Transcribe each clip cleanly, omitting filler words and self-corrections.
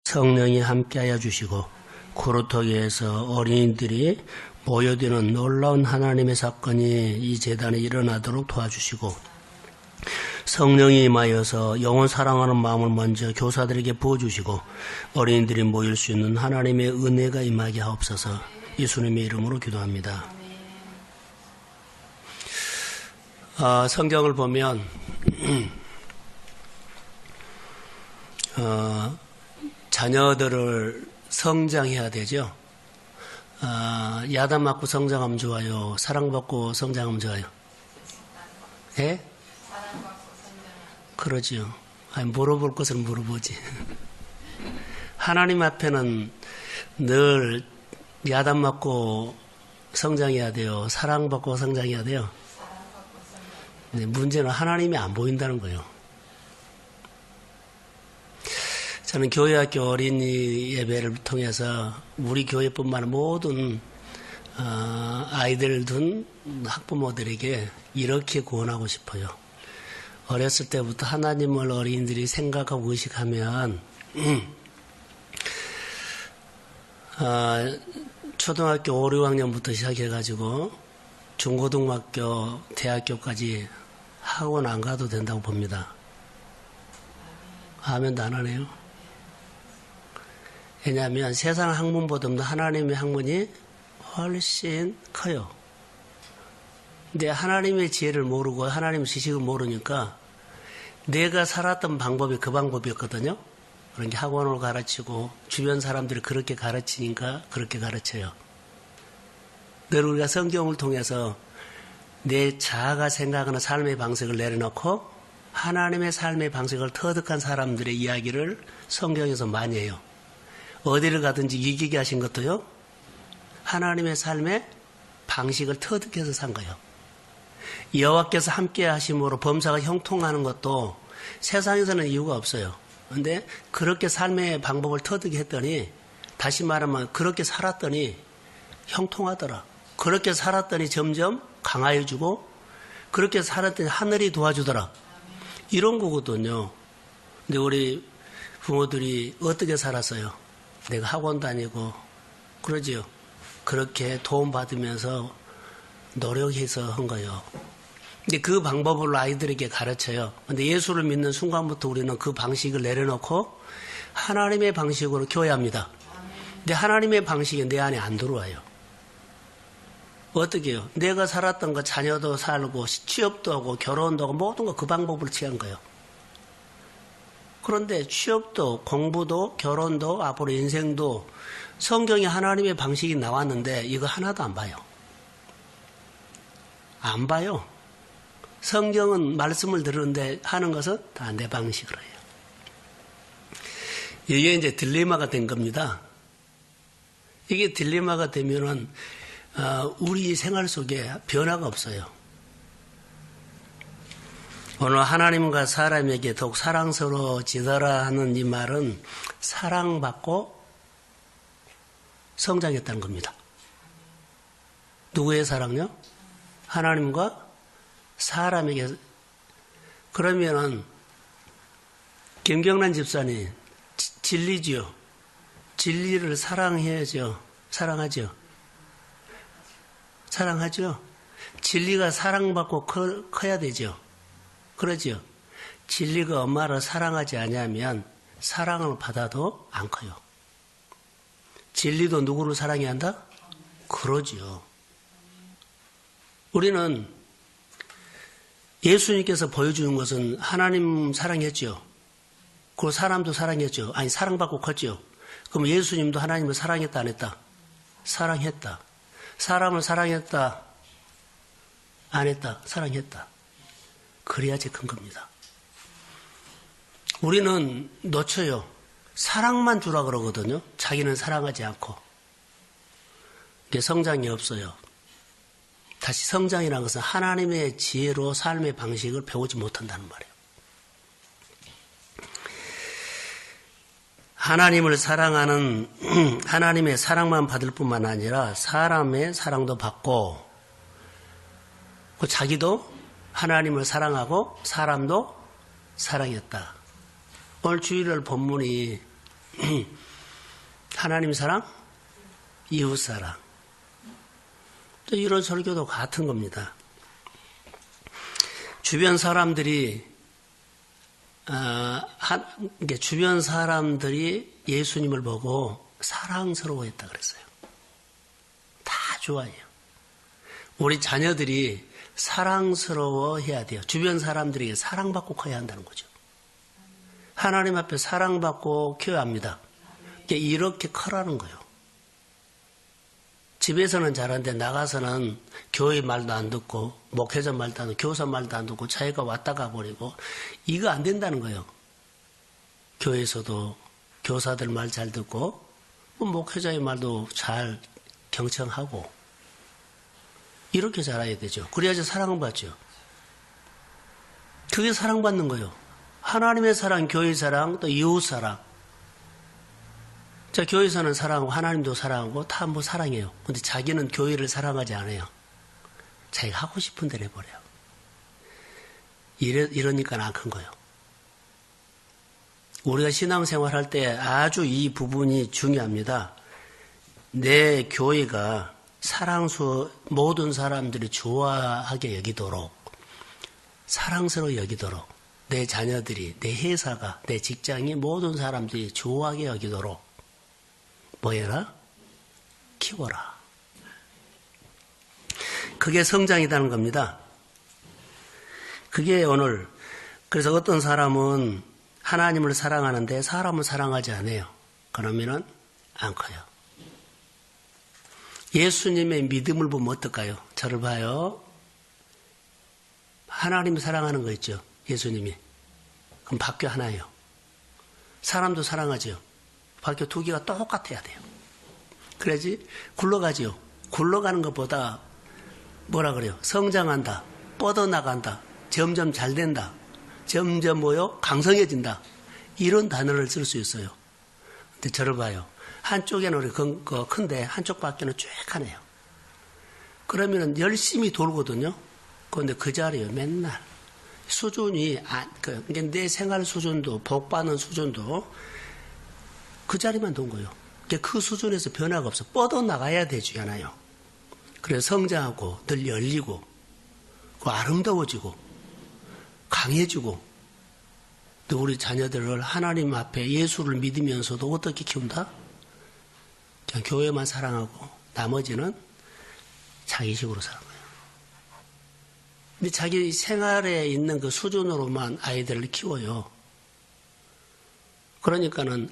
성령이 함께하여 주시고 코르토기에서 어린이들이 모여드는 놀라운 하나님의 사건이 이 재단에 일어나도록 도와주시고 성령이 임하여서 영혼 사랑하는 마음을 먼저 교사들에게 부어주시고 어린이들이 모일 수 있는 하나님의 은혜가 임하게 하옵소서. 예수님의 이름으로 기도합니다. 성경을 보면 자녀들을 성장해야 되죠. 야단 맞고 성장하면 좋아요? 사랑받고 성장하면 좋아요? 예? 그러지요. 아니, 물어볼 것을 물어보지. 하나님 앞에는 늘 야단 맞고 성장해야 돼요? 사랑받고 성장해야 돼요? 네, 문제는 하나님이 안 보인다는 거예요. 저는 교회학교 어린이 예배를 통해서 우리 교회뿐만 아니라 모든 아이들 둔 학부모들에게 이렇게 구원하고 싶어요. 어렸을 때부터 하나님을 어린이들이 생각하고 의식하면 초등학교 5, 6학년부터 시작해가지고 중고등학교, 대학교까지 학원 안 가도 된다고 봅니다. 아멘도 안 하네요. 왜냐하면 세상 학문보다도 하나님의 학문이 훨씬 커요. 근데 하나님의 지혜를 모르고 하나님의 지식을 모르니까 내가 살았던 방법이 그 방법이었거든요. 그러니까 학원을 가르치고 주변 사람들이 그렇게 가르치니까 그렇게 가르쳐요. 늘 우리가 성경을 통해서 내 자아가 생각하는 삶의 방식을 내려놓고 하나님의 삶의 방식을 터득한 사람들의 이야기를 성경에서 많이 해요. 어디를 가든지 이기게 하신 것도요. 하나님의 삶의 방식을 터득해서 산 거예요. 여호와께서 함께 하심으로 범사가 형통하는 것도 세상에서는 이유가 없어요. 그런데 그렇게 삶의 방법을 터득했더니 다시 말하면 그렇게 살았더니 형통하더라. 그렇게 살았더니 점점 강화해주고 그렇게 살았더니 하늘이 도와주더라. 이런 거거든요. 근데 우리 부모들이 어떻게 살았어요? 내가 학원 다니고 그러지요. 그렇게 도움받으면서 노력해서 한 거예요. 근데 그 방법을 아이들에게 가르쳐요. 근데 예수를 믿는 순간부터 우리는 그 방식을 내려놓고 하나님의 방식으로 교회합니다. 근데 하나님의 방식이 내 안에 안 들어와요. 어떻게 해요? 내가 살았던 거 자녀도 살고 취업도 하고 결혼도 하고 모든 거 그 방법을 취한 거예요. 그런데 취업도 공부도 결혼도 앞으로 인생도 성경에 하나님의 방식이 나왔는데 이거 하나도 안 봐요. 안 봐요. 성경은 말씀을 들었는데 하는 것은 다 내 방식으로 해요. 이게 이제 딜레마가 된 겁니다. 이게 딜레마가 되면은 우리 생활 속에 변화가 없어요. 오늘 하나님과 사람에게 더욱 사랑스러워지더라 하는 이 말은 사랑받고 성장했다는 겁니다. 누구의 사랑요? 하나님과 사람에게. 그러면은 김경란 집사님 진리지요. 진리를 사랑해야죠. 사랑하죠. 사랑하죠. 진리가 사랑받고 커야 되죠. 그러죠. 진리가 엄마를 사랑하지 않으면 사랑을 받아도 안 커요. 진리도 누구를 사랑해야 한다? 그러죠. 우리는 예수님께서 보여주는 것은 하나님 사랑했죠. 그리고 사람도 사랑했죠. 아니 사랑받고 컸죠. 그럼 예수님도 하나님을 사랑했다 안 했다? 사랑했다. 사람을 사랑했다 안 했다? 사랑했다. 그래야지 큰 겁니다. 우리는 놓쳐요. 사랑만 주라 그러거든요. 자기는 사랑하지 않고. 이게 성장이 없어요. 다시 성장이라는 것은 하나님의 지혜로 삶의 방식을 배우지 못한다는 말이에요. 하나님을 사랑하는 하나님의 사랑만 받을 뿐만 아니라 사람의 사랑도 받고 자기도 하나님을 사랑하고 사람도 사랑했다. 오늘 주일날 본문이 하나님 사랑, 이웃 사랑. 또 이런 설교도 같은 겁니다. 주변 사람들이 주변 사람들이 예수님을 보고 사랑스러워했다 그랬어요. 다 좋아해요. 우리 자녀들이 사랑스러워해야 돼요. 주변 사람들에게 사랑받고 커야 한다는 거죠. 하나님 앞에 사랑받고 키워야 합니다. 이렇게 커라는 거예요. 집에서는 잘하는데 나가서는 교회 말도 안 듣고 목회자 말도 안 듣고 교사 말도 안 듣고 자기가 왔다 가버리고 이거 안 된다는 거예요. 교회에서도 교사들 말 잘 듣고 목회자의 말도 잘 경청하고 이렇게 자라야 되죠. 그래야지 사랑을 받죠. 그게 사랑받는 거예요. 하나님의 사랑, 교회 사랑, 또 이웃 사랑. 자, 교회에서는 사랑하고 하나님도 사랑하고 다 사랑해요. 근데 자기는 교회를 사랑하지 않아요. 자기가 하고 싶은 대로 해버려요. 이러니까 안 큰 거예요. 우리가 신앙생활 할 때 아주 이 부분이 중요합니다. 내 교회가 모든 사람들이 좋아하게 여기도록, 사랑스러워 여기도록, 내 자녀들이, 내 회사가, 내 직장이 모든 사람들이 좋아하게 여기도록 뭐 해라? 키워라. 그게 성장이라는 겁니다. 그게 오늘, 그래서 어떤 사람은 하나님을 사랑하는데 사람을 사랑하지 않아요. 그러면은 안 커요. 예수님의 믿음을 보면 어떨까요? 저를 봐요. 하나님을 사랑하는 거 있죠. 예수님이. 그럼 밖에 하나예요. 사람도 사랑하죠. 밖에 두 개가 똑같아야 돼요. 그래야지 굴러가지요. 굴러가는 것보다 뭐라 그래요? 성장한다. 뻗어나간다. 점점 잘 된다. 점점 강성해진다. 이런 단어를 쓸 수 있어요. 근데 저를 봐요. 한쪽에는 우리 큰데 한쪽 밖에는 쬐하네요. 그러면은 열심히 돌거든요. 그런데 그 자리에 맨날 수준이 내 생활 수준도 복받는 수준도 그 자리만 돈 거예요. 그 수준에서 변화가 없어. 뻗어나가야 되잖아요. 그래서 성장하고 늘 열리고 아름다워지고 강해지고 또 우리 자녀들을 하나님 앞에 예수를 믿으면서도 어떻게 키운다? 그냥 교회만 사랑하고 나머지는 자기식으로 사는 거예요. 근데 자기 생활에 있는 그 수준으로만 아이들을 키워요. 그러니까는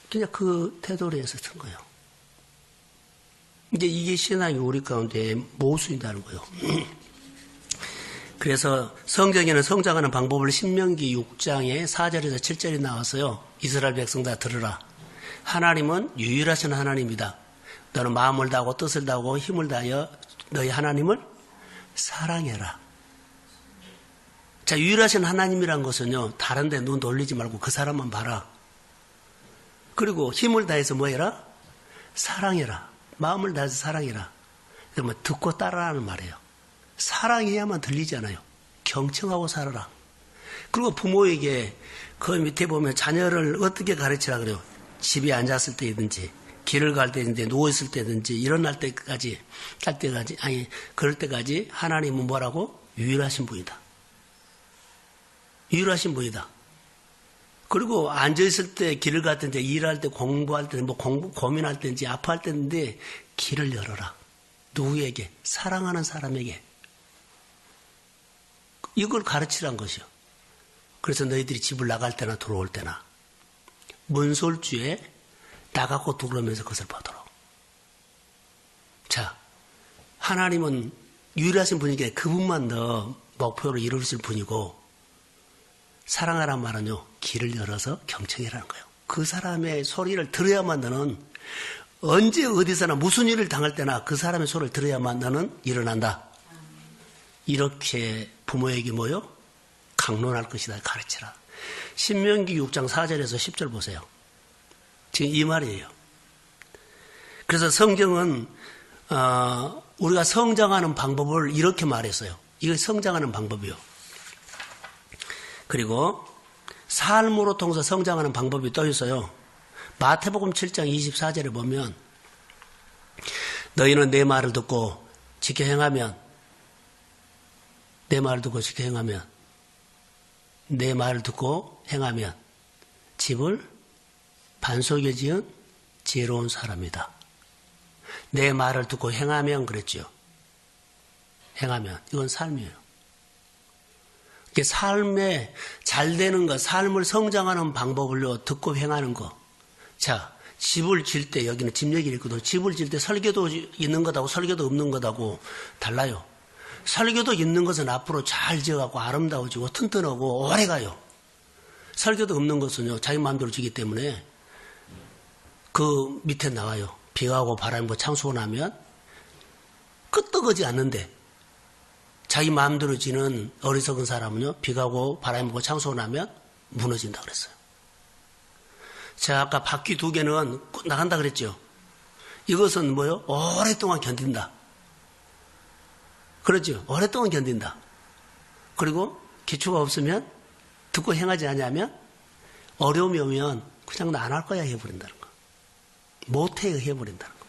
그냥 그 테두리에서 쓴 거예요. 이게 신앙이 우리 가운데 모순이라는 거예요. 그래서 성경에는 성장하는 방법을 신명기 6장에 4절에서 7절이 나왔어요. 이스라엘 백성 다 들으라. 하나님은 유일하신 하나님이다. 너는 마음을 다하고 뜻을 다하고 힘을 다하여 너희 하나님을 사랑해라. 자, 유일하신 하나님이란 것은요, 다른 데 눈 돌리지 말고 그 사람만 봐라. 그리고 힘을 다해서 뭐 해라? 사랑해라. 마음을 다해서 사랑해라. 그러면 듣고 따라하는 말이에요. 사랑해야만 들리잖아요. 경청하고 살아라. 그리고 부모에게 그 밑에 보면 자녀를 어떻게 가르치라 그래요. 집에 앉았을 때든지 길을 갈 때든지 누워있을 때든지 일어날 때까지 그럴 때까지 하나님은 뭐라고? 유일하신 분이다. 유일하신 분이다. 그리고 앉아있을 때 길을 갈 때든지 일할 때 공부할 때 고민할 때든지 아파할 때인데 길을 열어라. 누구에게? 사랑하는 사람에게. 이걸 가르치란 것이요. 그래서 너희들이 집을 나갈 때나 들어올 때나 문설주에 나가고 들어오면서 그것을 보도록. 자, 하나님은 유일하신 분이기에 그분만 더 목표로 이루실 분이고 사랑하란 말은요. 길을 열어서 경청해라는 거예요. 그 사람의 소리를 들어야만 너는 언제 어디서나 무슨 일을 당할 때나 그 사람의 소리를 들어야만 너는 일어난다. 이렇게 부모에게 뭐요? 강론할 것이다. 가르치라. 신명기 6장 4절에서 10절 보세요. 지금 이 말이에요. 그래서 성경은 우리가 성장하는 방법을 이렇게 말했어요. 이거 성장하는 방법이요. 그리고 삶으로 통해서 성장하는 방법이 또 있어요. 마태복음 7장 24절에 보면 너희는 내 말을 듣고 지켜 행하면 내 말을 듣고 지켜 행하면 내 말을 듣고 행하면 집을 반석에 지은 지혜로운 사람이다. 내 말을 듣고 행하면 그랬죠. 행하면 이건 삶이에요. 삶에 잘 되는 것, 삶을 성장하는 방법을요 듣고 행하는 거. 자, 집을 질 때 여기는 집 얘기를 있거든요. 집을 질 때 설계도 있는 것하고 설계도 없는 것하고 달라요. 설계도 있는 것은 앞으로 잘 지어갖고 아름다워지고 튼튼하고 오래가요. 설계도 없는 것은요 자기 마음대로 지기 때문에 그 밑에 나와요. 비가 오고 바람이 오고 창수가 나면 끄떡하지 않는데 자기 마음대로 지는 어리석은 사람은요 비가 오고 바람이 오고 창수가 나면 무너진다 그랬어요. 제가 아까 바퀴 2개는 나간다 그랬죠. 이것은 뭐요? 오랫동안 견딘다. 그렇죠. 오랫동안 견딘다. 그리고 기초가 없으면 듣고 행하지 않으면 어려움이 오면 그냥 나 안 할 거야 해버린다는 거. 못해 해버린다는 거.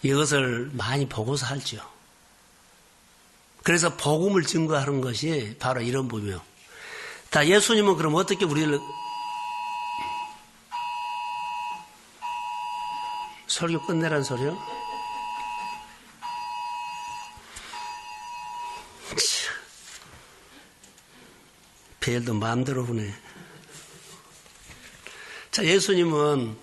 이것을 많이 보고서 할지요. 그래서 복음을 증거하는 것이 바로 이런 부분이에요. 다 예수님은 그럼 어떻게 우리를 설교 끝내란 소리요? 배열도 마음대로 부네. 자, 예수님은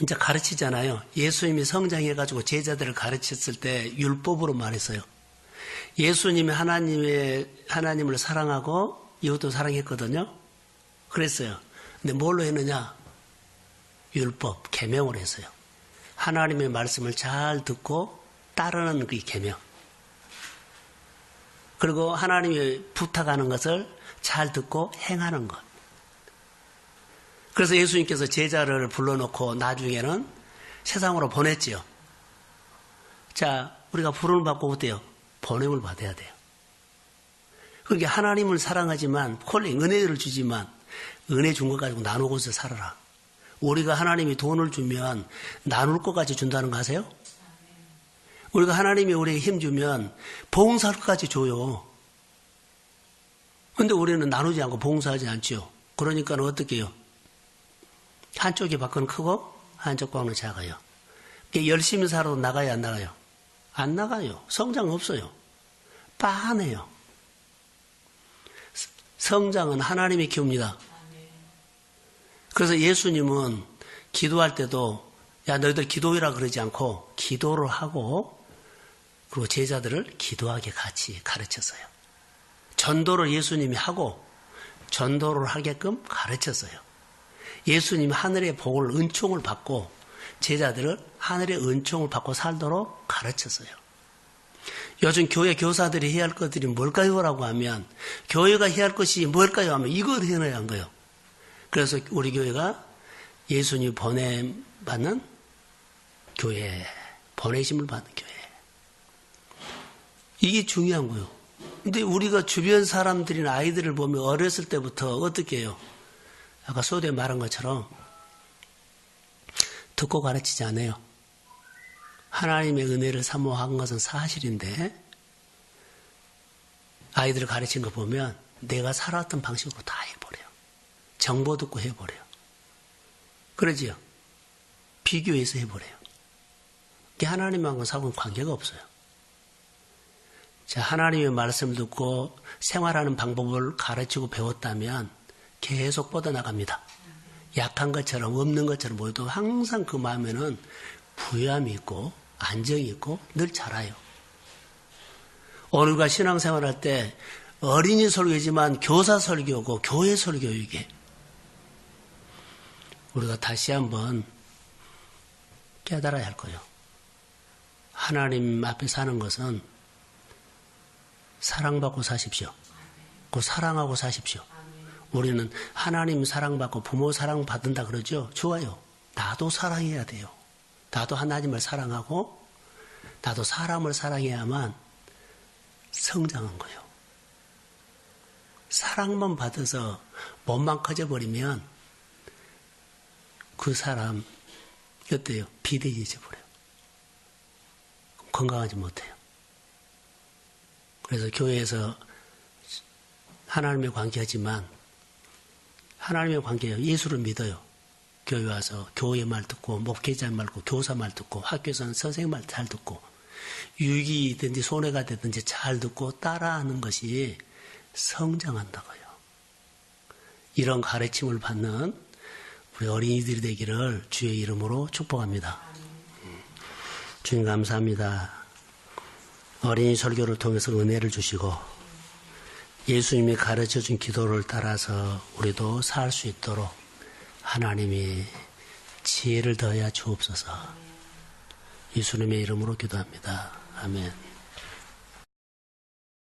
이제 가르치잖아요. 예수님이 성장해가지고 제자들을 가르쳤을 때 율법으로 말했어요. 예수님이 하나님을 사랑하고 이웃도 사랑했거든요. 그랬어요. 근데 뭘로 했느냐? 율법, 계명으로 했어요. 하나님의 말씀을 잘 듣고 따르는 그 계명. 그리고 하나님이 부탁하는 것을 잘 듣고 행하는 것. 그래서 예수님께서 제자를 불러놓고 나중에는 세상으로 보냈지요. 자, 우리가 부름을 받고 어때요? 보냄을 받아야 돼요. 그러니까 하나님을 사랑하지만 콜링 은혜를 주지만 은혜 준 것 가지고 나누고서 살아라. 우리가 하나님이 돈을 주면 나눌 것까지 준다는 거 아세요? 우리가 하나님이 우리에게 힘 주면 봉사할 것까지 줘요. 그런데 우리는 나누지 않고 봉사하지 않죠. 그러니까 어떻게 해요? 한쪽이 밖은 크고 한쪽 밖은 작아요. 열심히 살아도 나가요, 안 나가요? 안 나가요. 성장 없어요. 빤해요. 성장은 하나님이 키웁니다. 그래서 예수님은 기도할 때도 야 너희들 기도해라 그러지 않고 기도를 하고 그리고 제자들을 기도하게 같이 가르쳤어요. 전도를 예수님이 하고 전도를 하게끔 가르쳤어요. 예수님이 하늘의 복을 은총을 받고 제자들을 하늘의 은총을 받고 살도록 가르쳤어요. 요즘 교회 교사들이 해야 할 것들이 뭘까요? 라고 하면 교회가 해야 할 것이 뭘까요? 하면 이걸 해놔야 한 거예요. 그래서 우리 교회가 예수님 보내받는 교회, 보내심을 받는 교회. 이게 중요한 거예요. 근데 우리가 주변 사람들이나 아이들을 보면 어렸을 때부터 어떻게 해요? 아까 소대에 말한 것처럼 듣고 가르치지 않아요. 하나님의 은혜를 사모한 것은 사실인데 아이들을 가르친 거 보면 내가 살아왔던 방식으로 다 해버려요. 정보 듣고 해버려요. 그러지요? 비교해서 해버려요. 하나님하고는 사고는 관계가 없어요. 자, 하나님의 말씀을 듣고 생활하는 방법을 가르치고 배웠다면 계속 뻗어나갑니다. 약한 것처럼 없는 것처럼 보여도 항상 그 마음에는 부유함이 있고 안정이 있고 늘 자라요. 오늘과 신앙생활할 때 어린이 설교지만 교사 설교고 교회 설교 이게 우리가 다시 한번 깨달아야 할 거예요. 하나님 앞에 사는 것은 사랑받고 사십시오. 그 사랑하고 사십시오. 우리는 하나님 사랑받고 부모 사랑받는다 그러죠. 좋아요. 나도 사랑해야 돼요. 나도 하나님을 사랑하고 나도 사람을 사랑해야만 성장한 거예요. 사랑만 받아서 몸만 커져버리면 그 사람 어때요? 비대해져 버려요. 건강하지 못해요. 그래서 교회에서 하나님의 관계하지만 하나님의 관계예요. 예수를 믿어요. 교회 와서 교회 말 듣고 목회자 말 듣고 교사 말 듣고 학교에서는 선생님 말 잘 듣고 유익이든지 손해가 되든지 잘 듣고 따라하는 것이 성장한다고요. 이런 가르침을 받는 우리 어린이들이 되기를 주의 이름으로 축복합니다. 주님 감사합니다. 어린이 설교를 통해서 은혜를 주시고 예수님이 가르쳐준 기도를 따라서 우리도 살 수 있도록 하나님이 지혜를 더하여 주옵소서. 예수님의 이름으로 기도합니다. 아멘.